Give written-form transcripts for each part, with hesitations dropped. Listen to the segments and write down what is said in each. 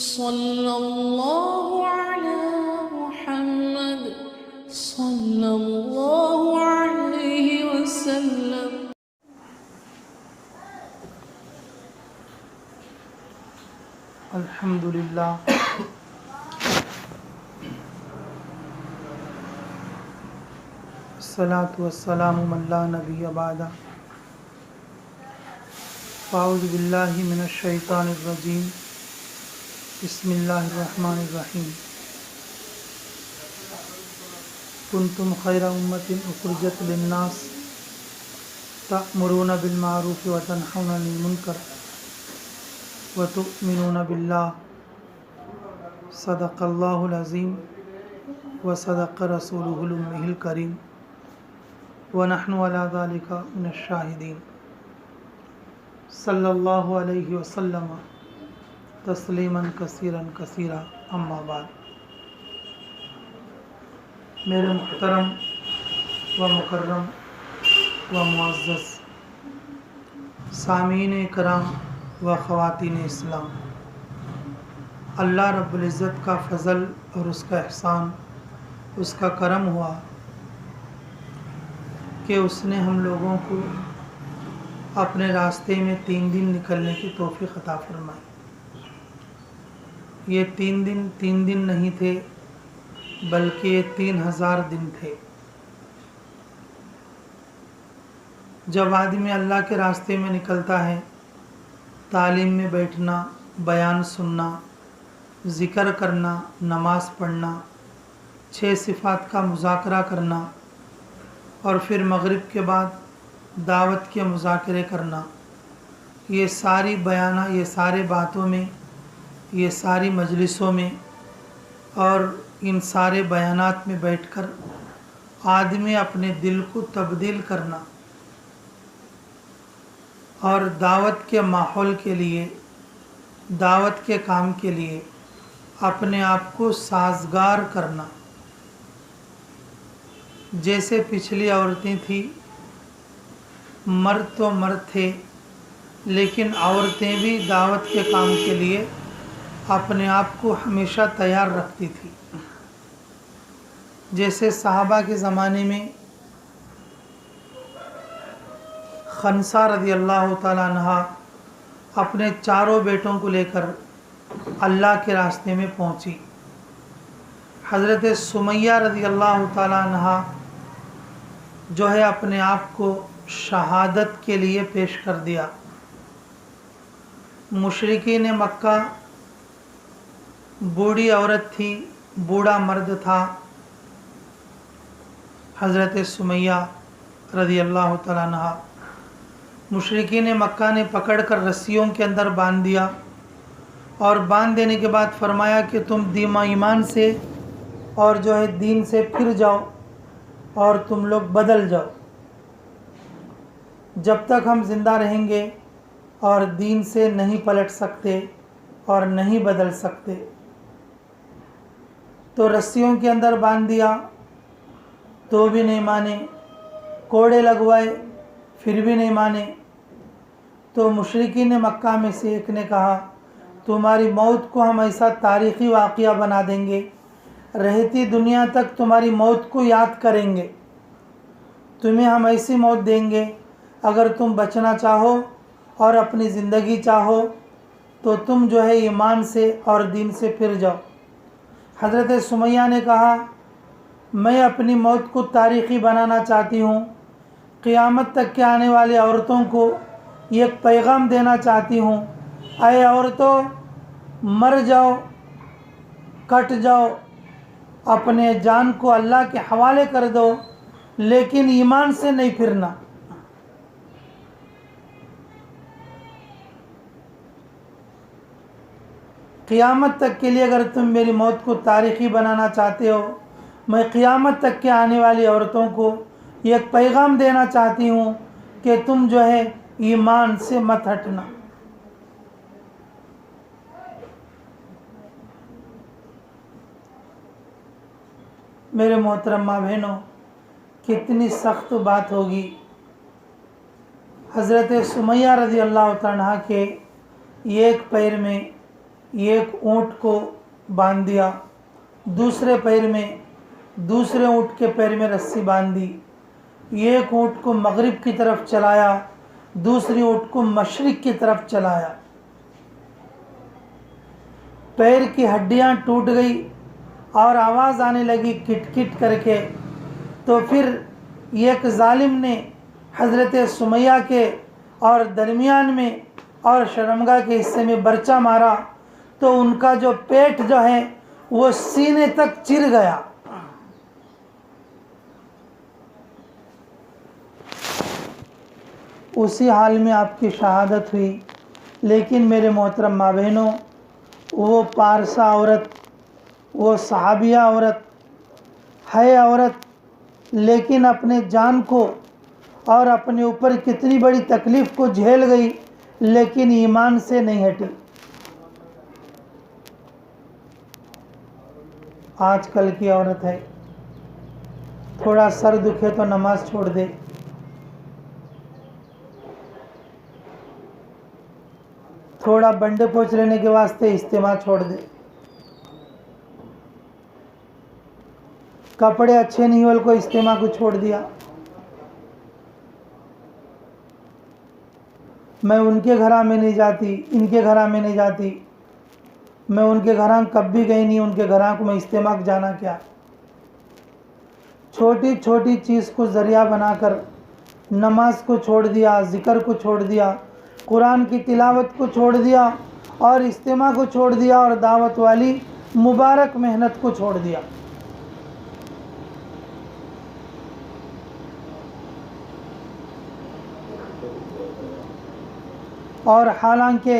सल्लल्लाहु अला मुहम्मद सल्लल्लाहु अलैहि वसल्लम। अल्हम्दुलिल्लाह अस्सलातु वस्सलामु अला नबिय्य बअदा। अऊज़ु बिल्लाहि मिनश शैतानिर रजीम। बिस्मिल्लाहिर रहमानिर रहीम। कुंतुम खैरा उम्मतिन उखरिजत लिन्नास तअमुरूना बिल मारूफ व तनहौना अनिल मुनकर व तु'मिनूना बिल्लाह। सदक़ल्लाहुल अज़ीम व सदक़ रसूलुहुल उम्मीयुल करीम व नहनु अला ज़ालिका मिनश शाहिदीन। सल्लल्लाहु अलैहि वसल्लम तस्लीमन कसीरन कसीरा। अम्मा बाद। मेरे मुहतरम व मुकर्रम व मुअज़्ज़ज़ सामीन कराम व ख़वातीन इस्लाम, अल्लाह रब्बुल इज़्ज़त का फ़ज़ल और उसका एहसान, उसका करम हुआ कि उसने हम लोगों को अपने रास्ते में 3 दिन निकलने की तौफ़ीक़ अता फ़रमाई। ये 3 दिन नहीं थे, बल्कि ये 3000 दिन थे। जब आदमी अल्लाह के रास्ते में निकलता है, तालीम में बैठना, बयान सुनना, ज़िक्र करना, नमाज़ पढ़ना, 6 सिफ़ात का मुज़ाकरा करना और फिर मग़रिब के बाद दावत के मुज़ाकरे करना, ये सारी बयाना, ये सारे बातों में, ये सारी मजलिसों में और इन सारे बयानात में बैठकर आदमी अपने दिल को तब्दील करना और दावत के माहौल के लिए, दावत के काम के लिए अपने आप को साज़गार करना। जैसे पिछली औरतें थी, मर्द तो मर्द थे, लेकिन औरतें भी दावत के काम के लिए अपने आप को हमेशा तैयार रखती थी। जैसे सहाबा के ज़माने में खनसा रज़ी अल्लाह ताला अन्हा अपने 4 बेटों को लेकर अल्लाह के रास्ते में पहुंची। हज़रत सुमैया रज़ी अल्लाह ताला अन्हा जो है अपने आप को शहादत के लिए पेश कर दिया। मुशरिकीन मक्का, बूढ़ी औरत थी, बूढ़ा मर्द था। हज़रत सुमैया रज़ी अल्लाह तआला अन्हा मुशरिकीन मक्का ने पकड़कर रस्सियों के अंदर बांध दिया और बांध देने के बाद फरमाया कि तुम दीमा ईमान से और जो है दीन से फिर जाओ और तुम लोग बदल जाओ। जब तक हम ज़िंदा रहेंगे और दीन से नहीं पलट सकते और नहीं बदल सकते। तो रस्सियों के अंदर बांध दिया तो भी नहीं माने, कोड़े लगवाए फिर भी नहीं माने। तो मुशरिकीन मक्का में से एक ने कहा, तुम्हारी मौत को हम ऐसा तारीख़ी वाक़या बना देंगे, रहती दुनिया तक तुम्हारी मौत को याद करेंगे। तुम्हें हम ऐसी मौत देंगे, अगर तुम बचना चाहो और अपनी ज़िंदगी चाहो तो तुम जो है ईमान से और दीन से फिर जाओ। हज़रत सुमैया ने कहा, मैं अपनी मौत को तारीख़ी बनाना चाहती हूँ, क़यामत तक के आने वाली औरतों को एक पैगाम देना चाहती हूँ, ऐ औरतों, मर जाओ, कट जाओ, अपने जान को अल्लाह के हवाले कर दो, लेकिन ईमान से नहीं फिरना। क़यामत तक के लिए अगर तुम मेरी मौत को तारीख़ी बनाना चाहते हो, मैं क़यामत तक के आने वाली औरतों को एक पैगाम देना चाहती हूँ कि तुम जो है ईमान से मत हटना। मेरे मोहतरम माँ बहनों, कितनी सख्त बात होगी। हज़रत सुमैया रज़ी अल्लाह तआला अन्हा के एक पैर में एक ऊँट को बांध दिया, दूसरे पैर में, दूसरे ऊँट के पैर में रस्सी बांध दी, एक ऊँट को मगरिब की तरफ चलाया, दूसरी ऊँट को मशरिक की तरफ चलाया। पैर की हड्डियां टूट गई और आवाज़ आने लगी किट किट करके। तो फिर एक जालिम ने हज़रत सुमैया के और दरमियान में और शर्मगाह के हिस्से में बर्चा मारा, तो उनका जो पेट जो है वो सीने तक चिर गया। उसी हाल में आपकी शहादत हुई। लेकिन मेरे मोहतरम माँ बहनों, वो पारसा औरत, वो सहाबिया औरत है औरत, लेकिन अपने जान को और अपने ऊपर कितनी बड़ी तकलीफ़ को झेल गई, लेकिन ईमान से नहीं हटी। आजकल की औरत है, थोड़ा सर दुखे तो नमाज छोड़ दे, थोड़ा बंडे पोछ लेने के वास्ते इस्तेमाल छोड़ दे, कपड़े अच्छे नहीं होल को इस्तेमाल को छोड़ दिया। मैं उनके घरा में नहीं जाती, इनके घरा में नहीं जाती, मैं उनके घरा कभी गई नहीं, उनके घरा को मैं इस्तेमाल जाना क्या। छोटी छोटी चीज़ को ज़रिया बनाकर नमाज को छोड़ दिया, ज़िक्र को छोड़ दिया, कुरान की तिलावत को छोड़ दिया और इस्तेमाल को छोड़ दिया और दावत वाली मुबारक मेहनत को छोड़ दिया। और हालांकि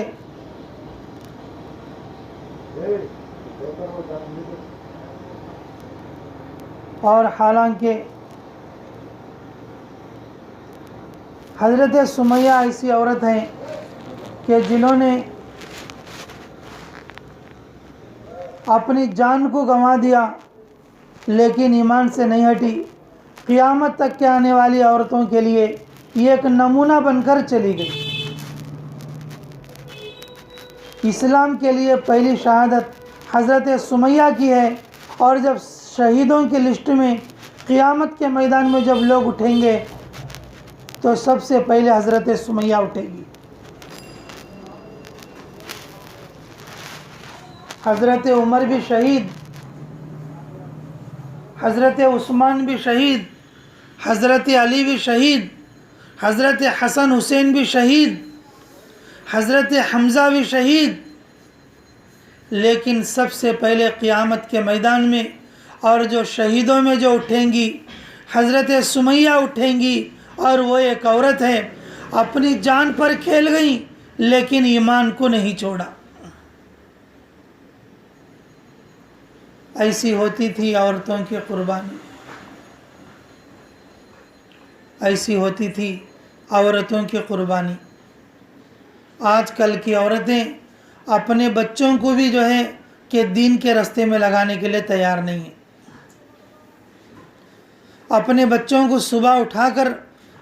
हज़रत सुमैया ऐसी औरत हैं कि जिन्होंने अपनी जान को गंवा दिया, लेकिन ईमान से नहीं हटी। क़यामत तक के आने वाली औरतों के लिए ये एक नमूना बनकर चली गई। इस्लाम के लिए पहली शहादत हज़रत सुमैया की है, और जब शहीदों की लिस्ट में क़यामत के मैदान में जब लोग उठेंगे तो सबसे पहले हज़रत सुमैया उठेगी। हज़रत उमर भी शहीद, हज़रत उस्मान भी शहीद, हज़रत अली भी शहीद, हज़रत हसन हुसैन भी शहीद, हज़रत हमज़ा भी शहीद, लेकिन सबसे पहले क़यामत के मैदान में और जो शहीदों में जो उठेंगी हज़रत सुमैया उठेंगी। और वो एक औरत है, अपनी जान पर खेल गई लेकिन ईमान को नहीं छोड़ा। ऐसी होती थी औरतों की कुर्बानी, ऐसी होती थी औरतों की कुर्बानी। आजकल की औरतें अपने बच्चों को भी जो है कि दीन के रास्ते में लगाने के लिए तैयार नहीं है। अपने बच्चों को सुबह उठाकर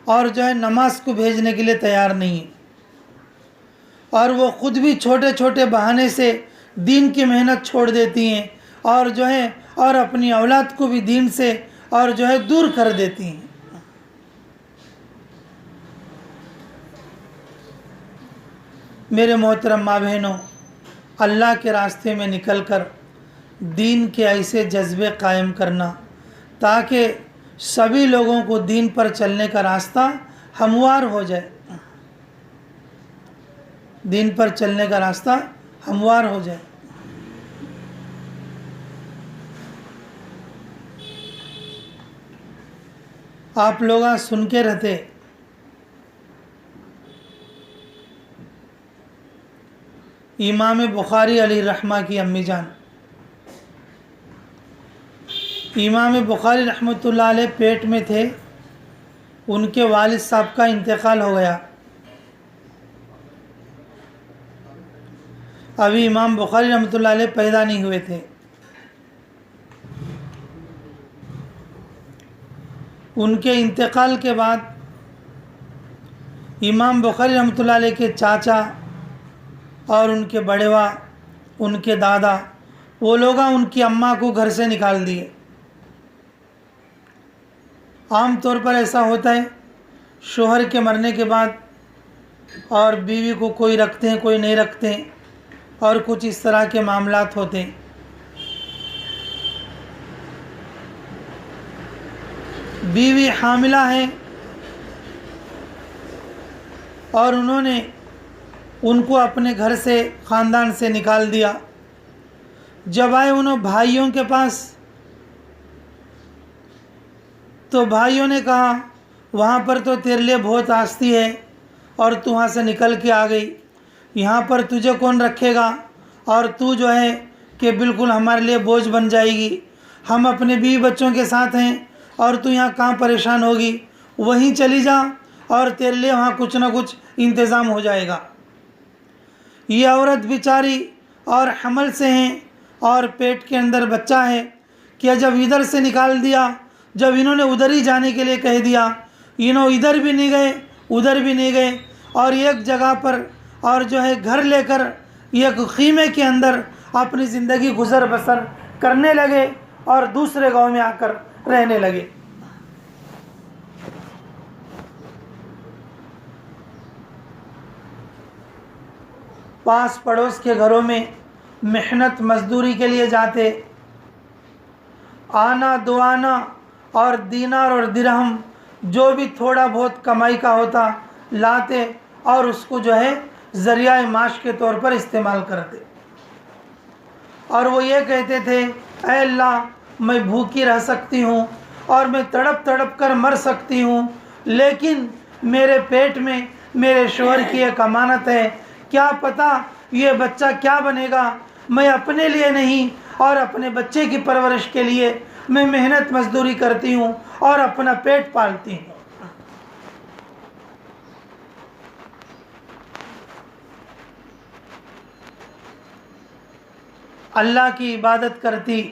और जो है नमाज को भेजने के लिए तैयार नहीं है, और वो ख़ुद भी छोटे छोटे बहाने से दीन की मेहनत छोड़ देती हैं और जो है और अपनी औलाद को भी दीन से और जो है दूर कर देती हैं। मेरे मोहतरम माँ बहनों, अल्लाह के रास्ते में निकलकर दीन के ऐसे जज्बे कायम करना ताकि सभी लोगों को दीन पर चलने का रास्ता हमवार हो जाए, दीन पर चलने का रास्ता हमवार हो जाए। आप लोग सुन के रहते, इमाम बुखारी अली रहमा की अम्मी जान, इमाम बुखारी रहमतुल्लाह अलैह पेट में थे, उनके वालिद साहब का इंतकाल हो गया। अभी इमाम बुखारी रहमतुल्लाह अलैह पैदा नहीं हुए थे। उनके इंतकाल के बाद इमाम बुखारी रहमतुल्लाह अलैह के चाचा और उनके बड़ेवा उनके दादा, वो लोग उनकी अम्मा को घर से निकाल दिए। आम तौर पर ऐसा होता है, शोहर के मरने के बाद और बीवी को कोई रखते हैं कोई नहीं रखते हैं, और कुछ इस तरह के मामलात होते हैं। बीवी हामिला है और उन्होंने उनको अपने घर से, ख़ानदान से निकाल दिया। जब आए उन्होंने भाइयों के पास, तो भाइयों ने कहा वहाँ पर तो तेरे लिए बहुत आस्ती है और तू वहाँ से निकल के आ गई, यहाँ पर तुझे कौन रखेगा, और तू जो है कि बिल्कुल हमारे लिए बोझ बन जाएगी। हम अपने बीवी बच्चों के साथ हैं और तू यहाँ कहाँ परेशान होगी, वहीं चली जा और तेरे लिए वहाँ कुछ ना कुछ इंतज़ाम हो जाएगा। ये औरत बेचारी और हमल से हैं और पेट के अंदर बच्चा है कि जब इधर से निकाल दिया, जब इन्होंने उधर ही जाने के लिए कह दिया, इन्होंने इधर भी नहीं गए उधर भी नहीं गए, और एक जगह पर और जो है घर लेकर एक खीमे के अंदर अपनी ज़िंदगी गुजर बसर करने लगे और दूसरे गांव में आकर रहने लगे। पास पड़ोस के घरों में मेहनत मजदूरी के लिए जाते, आना दुआना और दीनार और दिरहम जो भी थोड़ा बहुत कमाई का होता लाते और उसको जो है ज़रिया माश के तौर पर इस्तेमाल करते। और वो ये कहते थे, ऐ अल्लाह मैं भूखी रह सकती हूँ और मैं तड़प तड़प कर मर सकती हूँ, लेकिन मेरे पेट में मेरे शोहर की एक अमानत है, क्या पता ये बच्चा क्या बनेगा। मैं अपने लिए नहीं और अपने बच्चे की परवरिश के लिए मैं मेहनत मजदूरी करती हूँ और अपना पेट पालती हूँ। अल्लाह की इबादत करती,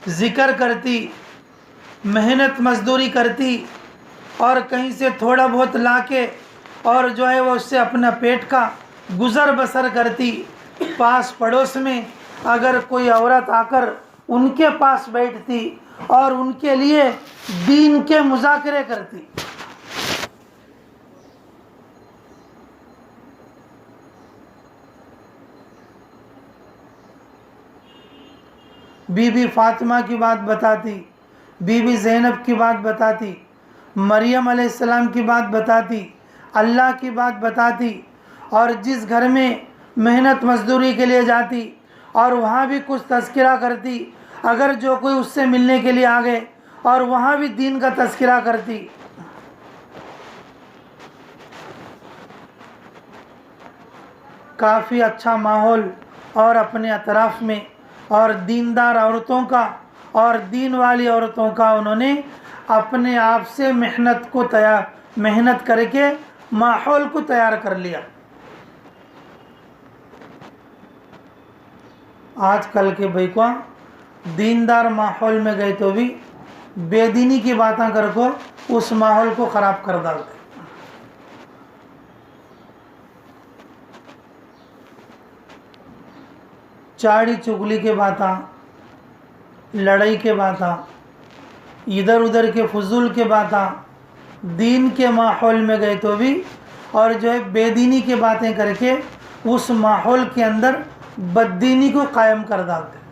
ज़िक्र करती, मेहनत मजदूरी करती और कहीं से थोड़ा बहुत लाके और जो है वो उससे अपना पेट का गुज़र बसर करती। पास पड़ोस में अगर कोई औरत आकर उनके पास बैठती और उनके लिए दीन के मुज़ाकरे करती। बीबी फातिमा की बात बताती, बीबी ज़ैनब की बात बताती, मरियम अलैहिस्सलाम की बात बताती, अल्लाह की बात बताती, और जिस घर में मेहनत मजदूरी के लिए जाती और वहाँ भी कुछ तज़किरा करती, अगर जो कोई उससे मिलने के लिए आ गए और वहाँ भी दीन का तज़किरा करती। काफ़ी अच्छा माहौल और अपने अतराफ़ में और दीनदार औरतों का और दीन वाली औरतों का उन्होंने अपने आप से मेहनत करके माहौल को तैयार कर लिया। आजकल के भाईको दीनदार माहौल में गए तो भी बेदीनी की बातें करको उस माहौल को ख़राब कर डालते। चाड़ी चुगली के बातें, लड़ाई के बातें, इधर उधर के फजूल के बातें दीन के माहौल में गए तो भी और जो है बेदीनी की बातें करके उस माहौल के अंदर बददीनी को कायम कर डालते।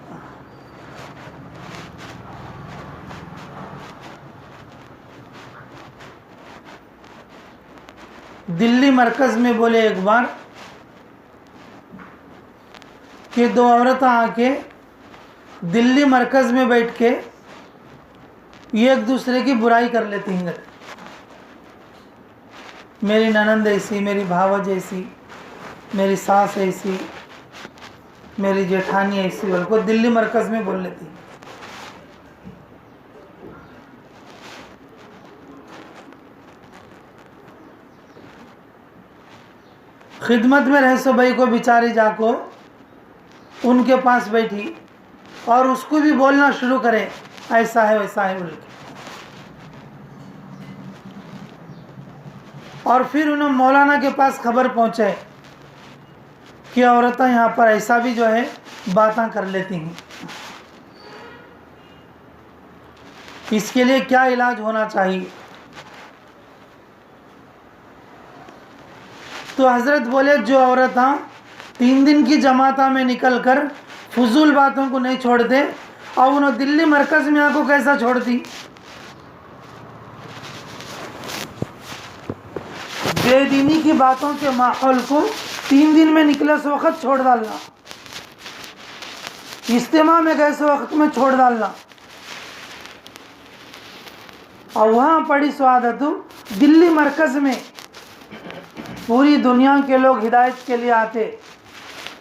दिल्ली मरकज़ में बोले एक बार कि दो औरतें आके दिल्ली मरकज़ में बैठ के एक दूसरे की बुराई कर लेती हैं। मेरी ननंद ऐसी, मेरी भावज ऐसी, मेरी सास ऐसी, मेरी जेठानी ऐसी, बोल दिल्ली मरकज़ में बोल लेती। खिदमत में रह सो भाई को बेचारी जाको उनके पास बैठी और उसको भी बोलना शुरू करे, ऐसा है वैसा है बोल के। और फिर उन्हें मौलाना के पास खबर पहुँचे कि औरतें यहाँ पर ऐसा भी जो है बातें कर लेती हैं। इसके लिए क्या इलाज होना चाहिए? तो हज़रत बोले जो औरतें 3 दिन की जमाता में निकल कर फजूल बातों को नहीं छोड़ते, और उन्होंने दिल्ली मरकज़ में आको कैसा छोड़ती? बेदीनी की बातों के माहौल को 3 दिन में निकले उस वक़्त छोड़ डालना, इज्तिमा में गए उस वक़्त में छोड़ डालना, और वहाँ पड़ी स्वादतु दिल्ली मरकज़ में पूरी दुनिया के लोग हिदायत के लिए आते,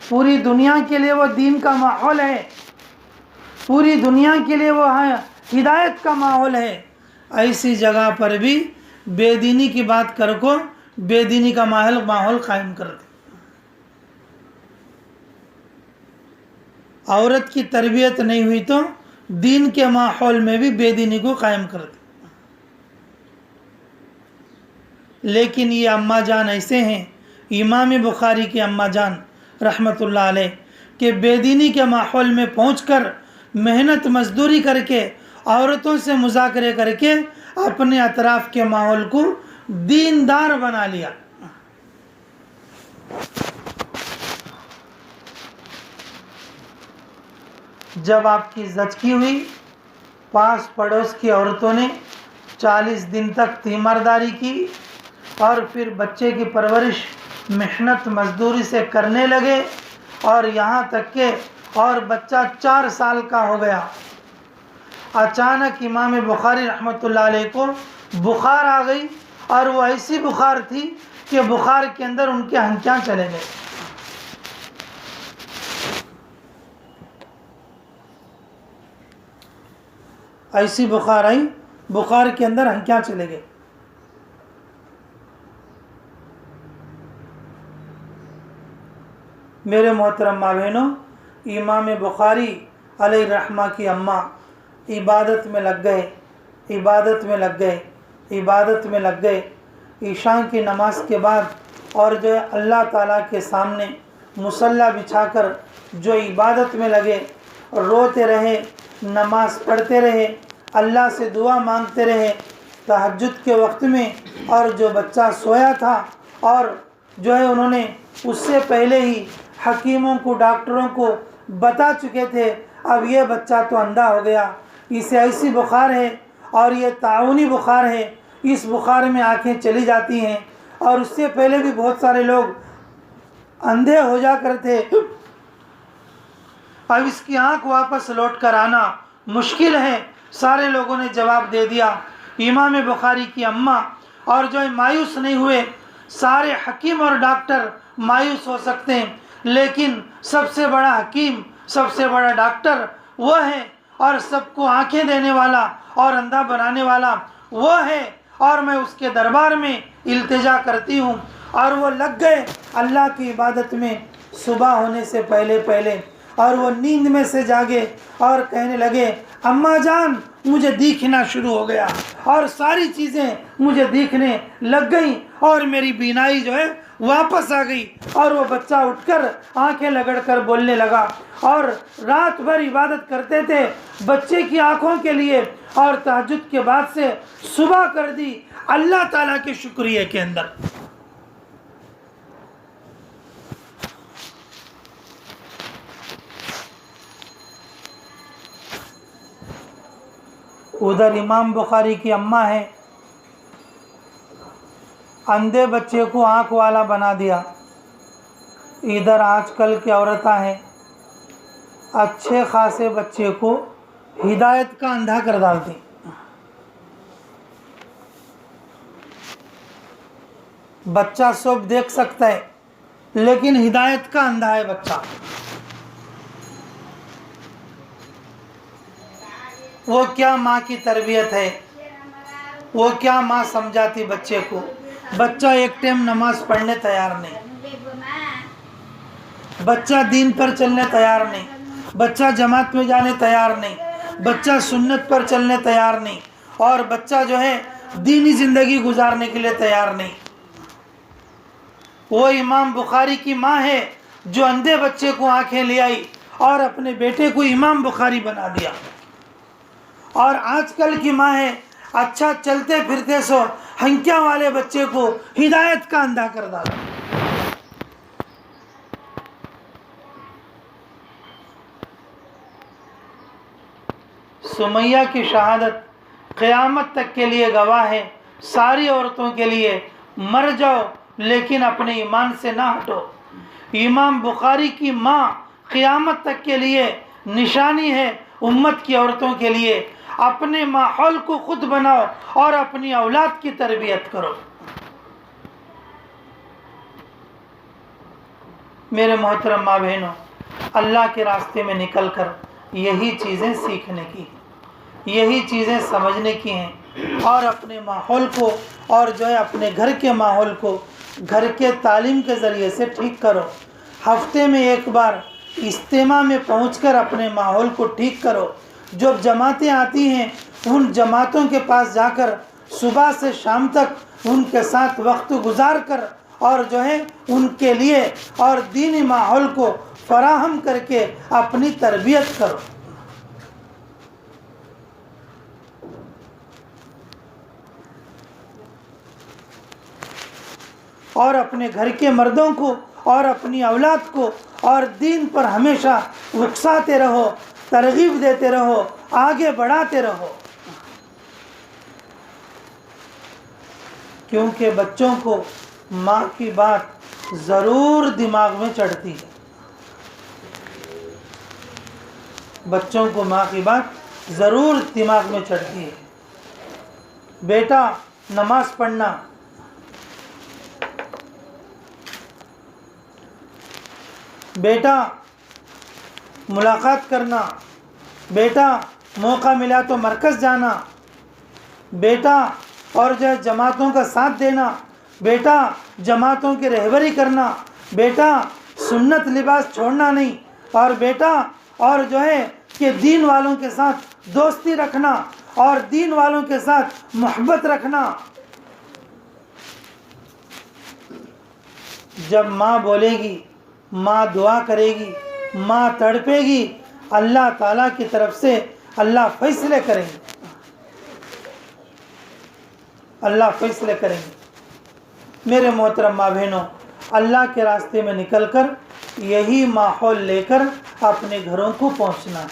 पूरी दुनिया के लिए वो दीन का माहौल है, पूरी दुनिया के लिए वो हिदायत का माहौल है। ऐसी जगह पर भी बेदीनी की बात कर को बेदीनी का माहौल कायम कर दे। औरत की तरबियत नहीं हुई तो दीन के माहौल में भी बेदीनी को कायम कर दे। लेकिन ये अम्मा जान ऐसे हैं, इमाम बुखारी की अम्मा जान रहमतुल्लाह अलैह के बेदीनी के माहौल में पहुंचकर मेहनत मजदूरी करके औरतों से मुज़ाकरे करके अपने अतराफ़ के माहौल को दीनदार बना लिया। जब आपकी ज़चकी हुई, पास पड़ोस की औरतों ने 40 दिन तक तीमारदारी की और फिर बच्चे की परवरिश मेहनत मजदूरी से करने लगे, और यहाँ तक के और बच्चा 4 साल का हो गया। अचानक इमाम बुखारी रहमतुल्लाह अलैह को बुखार आ गई, और वो ऐसी बुखार थी कि बुखार के अंदर उनके हंकियाँ चले गए। ऐसी बुखार आई, बुखार के अंदर हंकियाँ चले गए। मेरे मोहतरम माँ बहनों, इमाम बुखारी अलैहि रहमा की अम्मा इबादत में लग गए, इबादत में लग गए, इबादत में लग गए। ईशा की नमाज के बाद और जो है अल्लाह ताला के सामने मुसल्ला बिछाकर जो इबादत में लगे, रोते रहे, नमाज पढ़ते रहे, अल्लाह से दुआ मांगते रहे तहज्जुद के वक्त में। और जो बच्चा सोया था और जो है उन्होंने उससे पहले ही हकीमों को, डॉक्टरों को बता चुके थे अब ये बच्चा तो अंधा हो गया, इसे ऐसी बुखार है और ये ताउनी बुखार है, इस बुखार में आंखें चली जाती हैं। और उससे पहले भी बहुत सारे लोग अंधे हो जा करते, अब इसकी आंख वापस लौट कर आना मुश्किल है। सारे लोगों ने जवाब दे दिया। इमाम बुखारी की अम्मा और जो है मायूस नहीं हुए। सारे हकीम और डॉक्टर मायूस हो सकते हैं, लेकिन सबसे बड़ा हकीम, सबसे बड़ा डॉक्टर वो है, और सबको आंखें देने वाला और अंधा बनाने वाला वो है। और मैं उसके दरबार में इल्तिजा करती हूँ। और वो लग गए अल्लाह की इबादत में सुबह होने से पहले पहले, और वो नींद में से जागे और कहने लगे अम्मा जान मुझे दिखना शुरू हो गया, और सारी चीज़ें मुझे दिखने लग गई और मेरी बीनाई जो है वापस आ गई। और वो बच्चा उठकर आंखें लगड़कर बोलने लगा। और रात भर इबादत करते थे बच्चे की आंखों के लिए, और तहज्जुद के बाद से सुबह कर दी अल्लाह ताला के शुक्रिया के अंदर। उधर इमाम बुखारी की अम्मा है, अंधे बच्चे को आँख वाला बना दिया। इधर आजकल की औरतें हैं, अच्छे खासे बच्चे को हिदायत का अंधा कर डालती। बच्चा सब देख सकता है, लेकिन हिदायत का अंधा है बच्चा। वो क्या माँ की तरबियत है, वो क्या माँ समझाती बच्चे को। बच्चा एक टाइम नमाज पढ़ने तैयार नहीं, बच्चा दीन पर चलने तैयार नहीं, बच्चा जमात में जाने तैयार नहीं, बच्चा सुन्नत पर चलने तैयार नहीं, और बच्चा जो है दीनी ज़िंदगी गुजारने के लिए तैयार नहीं। वो इमाम बुखारी की माँ है, जो अंधे बच्चे को आंखें ले आई और अपने बेटे को इमाम बुखारी बना दिया। और आजकल की माँ है अच्छा चलते फिरते सो हंकिया वाले बच्चे को हिदायत का अंधा कर डाला। सुमैया की शहादत क़यामत तक के लिए गवाह है, सारी औरतों के लिए। मर जाओ लेकिन अपने ईमान से ना हटो। इमाम बुखारी की माँ क़यामत तक के लिए निशानी है उम्मत की औरतों के लिए। अपने माहौल को खुद बनाओ और अपनी औलाद की तरबियत करो। मेरे मोहतरम माँ बहनों, अल्लाह के रास्ते में निकलकर यही चीज़ें सीखने की, यही चीज़ें समझने की हैं। और अपने माहौल को और जो है अपने घर के माहौल को घर के तालीम के ज़रिए से ठीक करो। हफ्ते में एक बार इज्तिमा में पहुंचकर अपने माहौल को ठीक करो। जो जमातें आती हैं उन जमातों के पास जाकर सुबह से शाम तक उनके साथ वक्त गुजार कर और जो है उनके लिए और दीनी माहौल को फराहम करके अपनी तरबियत करो। और अपने घर के मर्दों को और अपनी औलाद को और दीन पर हमेशा उकसाते रहो, तरगीब देते रहो, आगे बढ़ाते रहो। क्योंकि बच्चों को माँ की बात ज़रूर दिमाग में चढ़ती है। बच्चों को माँ की बात ज़रूर दिमाग में चढ़ती है। बेटा नमाज पढ़ना, बेटा मुलाकात करना, बेटा मौका मिला तो मरकज़ जाना, बेटा और जो है जमातों का साथ देना, बेटा जमातों की रहबरी करना, बेटा सुन्नत लिबास छोड़ना नहीं, और बेटा और जो है कि दीन वालों के साथ दोस्ती रखना और दीन वालों के साथ मोहब्बत रखना। जब माँ बोलेगी, माँ दुआ करेगी, माँ तड़पेगी, अल्लाह ताला की तरफ से अल्लाह फैसले करेंगे, अल्लाह फैसले करेंगे। मेरे मोहतरम माँ बहनों, अल्लाह के रास्ते में निकलकर यही माहौल लेकर अपने घरों को पहुँचना है।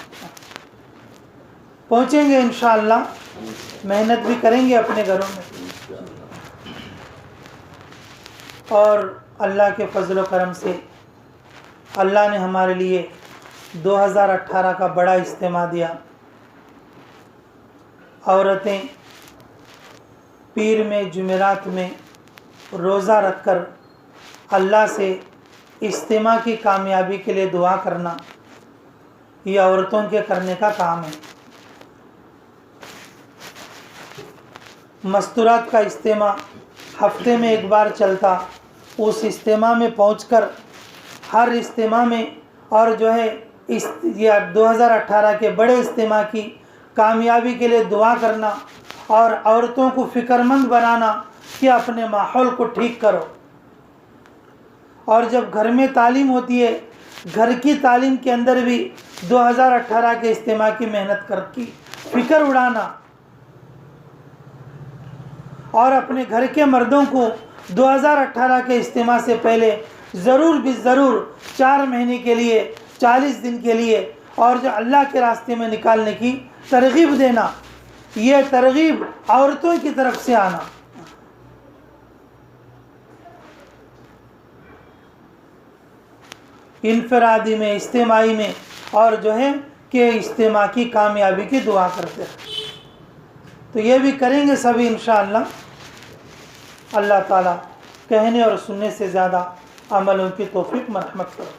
पहुँचेंगे इंशाअल्लाह, मेहनत भी करेंगे अपने घरों में। और अल्लाह के फजल व करम से अल्लाह ने हमारे लिए 2018 का बड़ा इज्तिमा दिया। औरतें पीर में जुमेरात में रोज़ा रखकर अल्लाह से इज्तिमा की कामयाबी के लिए दुआ करना, ये औरतों के करने का काम है। मस्तूरात का इज्तिमा हफ्ते में एक बार चलता, उस इज्तिमा में पहुंचकर हर इज्तिमा में और जो है इस 2018 के बड़े इज्तिमा की कामयाबी के लिए दुआ करना और औरतों को फ़िक्रमंद बनाना कि अपने माहौल को ठीक करो। और जब घर में तालीम होती है, घर की तालीम के अंदर भी 2018 के इज्तिमा की मेहनत करके फ़िक्र उड़ाना और अपने घर के मर्दों को 2018 के इज्तिमा से पहले ज़रूर भी ज़रूर 4 महीने के लिए, 40 दिन के लिए और जो अल्लाह के रास्ते में निकालने की तरगीब देना। ये तरगीब औरतों की तरफ से आना। इनफरादी में, इज्तिमाई में और जो है कि इज्तिमा की कामयाबी की दुआ करते हैं। तो ये भी करेंगे सभी इंशाअल्लाह। अल्लाह ताला कहने और सुनने से ज़्यादा अमलों की तौफीक मरहमत करो।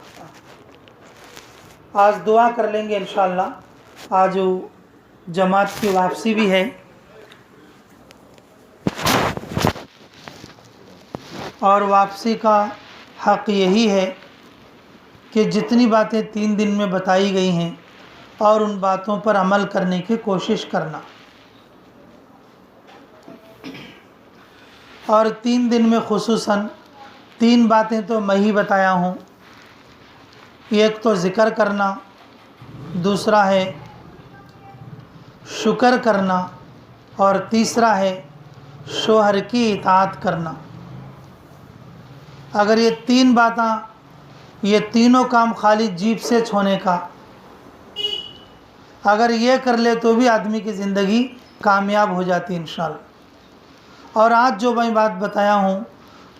आज दुआ कर लेंगे इंशाअल्लाह। आज जमात की वापसी भी है और वापसी का हक़ यही है कि जितनी बातें 3 दिन में बताई गई हैं और उन बातों पर अमल करने की कोशिश करना। और 3 दिन में खुसूसन 3 बातें तो मैं ही बताया हूँ, एक तो ज़िक्र करना, दूसरा है शुक्र करना और तीसरा है शोहर की इताअत करना। अगर ये तीन बातें, ये तीनों काम खाली जीभ से छोने का, अगर ये कर ले तो भी आदमी की ज़िंदगी कामयाब हो जाती इंशाअल्लाह। और आज जो मैं बात बताया हूँ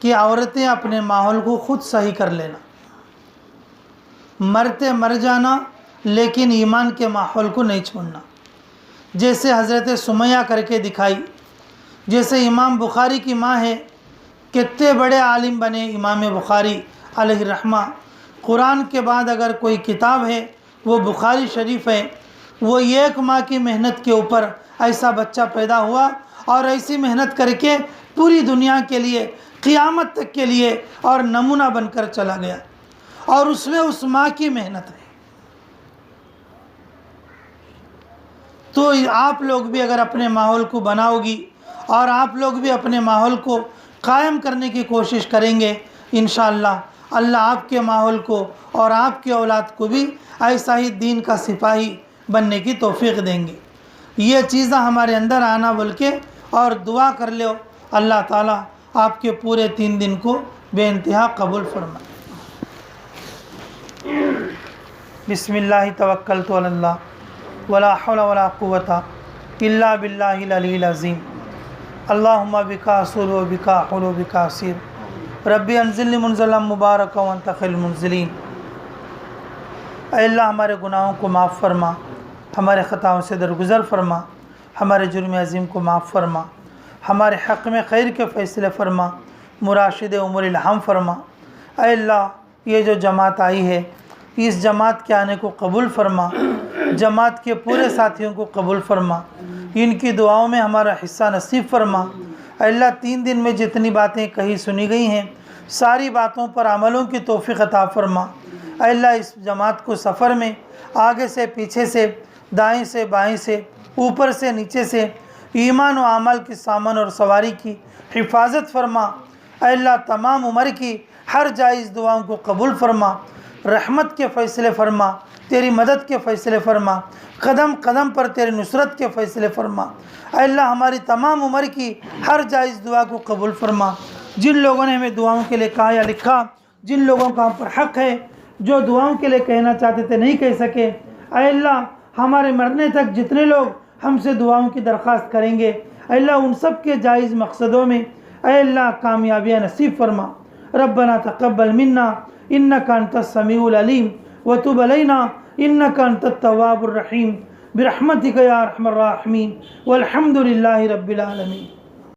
कि औरतें अपने माहौल को ख़ुद सही कर लेना, मरते मर जाना लेकिन ईमान के माहौल को नहीं छोड़ना। जैसे हज़रत सुमैया करके दिखाई, जैसे इमाम बुखारी की माँ है, कितने बड़े आलिम बने इमाम बुखारी अलैहि रहमा। कुरान के बाद अगर कोई किताब है वो बुखारी शरीफ है। वो एक माँ की मेहनत के ऊपर ऐसा बच्चा पैदा हुआ और ऐसी मेहनत करके पूरी दुनिया के लिए, क़ियामत तक के लिए और नमूना बनकर चला गया। और उसमें उस माँ की मेहनत है। तो आप लोग भी अगर अपने माहौल को बनाओगी और आप लोग भी अपने माहौल को कायम करने की कोशिश करेंगे, इंशाअल्लाह अल्लाह आपके माहौल को और आपके औलाद को भी ऐसा ही दीन का सिपाही बनने की तौफीक देंगे। ये चीज़ें हमारे अंदर आना बोल के और दुआ कर लो, अल्लाह ताला आपके पूरे 3 दिन को बेइंतहा कबूल फरमाए। बिस्मिल्लाहि तवक्कलतु अलल्लाह वला हौला वला कुव्वता इल्ला बिल्लाहिल अलील अज़ीम। अल्लाहुम्मा बिका असुलु व बिका हुलु व बिका असीर। रब्बी अंज़िलनी मुनज़लन मुबारकन व अंत खैरुल मुनज़िलीन। अल्लाह हमारे गुनाहों को माफ़ फरमा, हमारे ख़ताओं से दरगुज़र फरमा, हमारे जुर्म अज़ीम को माफ़ फरमा, हमारे हक़ में खैर के फ़ैसले फरमा, मुराशिद उमूरिल हम फरमा। अल्लाह ये जो जमात आई है, इस जमात के आने को कबूल फरमा, जमात के पूरे साथियों को कबूल फरमा, इनकी दुआओं में हमारा हिस्सा नसीब फरमा। अल्लाह 3 दिन में जितनी बातें कही सुनी गई हैं, सारी बातों पर अमलों की तौफ़ीक़ अता फरमा। अल्लाह इस जमात को सफ़र में आगे से पीछे से, दाएं से बाएं से, ऊपर से नीचे से, ईमान व अमल की सामान और सवारी की हिफाजत फरमा। अल्लाह तमाम उम्र की हर जायज़ दुआओं को कबूल फरमा, रहमत के फ़ैसले फरमा, तेरी मदद के फ़ैसले फरमा, कदम कदम पर तेरी नुसरत के फ़ैसले फरमा। अल्लाह हमारी तमाम उम्र की हर जायज़ दुआ को कबूल फरमा। जिन लोगों ने हमें दुआओं के लिए कहा या लिखा, जिन लोगों का हम पर हक़ है, जो दुआओं के लिए कहना चाहते थे नहीं कह सके, अल्लाह हमारे मरने तक जितने लोग हमसे दुआओं की दरख्वास्त करेंगे, अल्लाह उन सब के जायज़ मकसदों में अल्लाह कामयाबियाँ नसीब फरमा। रब्बना तक़ब्बल मिन्ना इन्नका अंतस समीउल अलीम व तुब अलैना इन्नका अंतत तव्वाबुर रहीम बिरहमतिका या अरहमर राहिमीन वल्हम्दुलिल्लाहि रब्बिल आलमीन।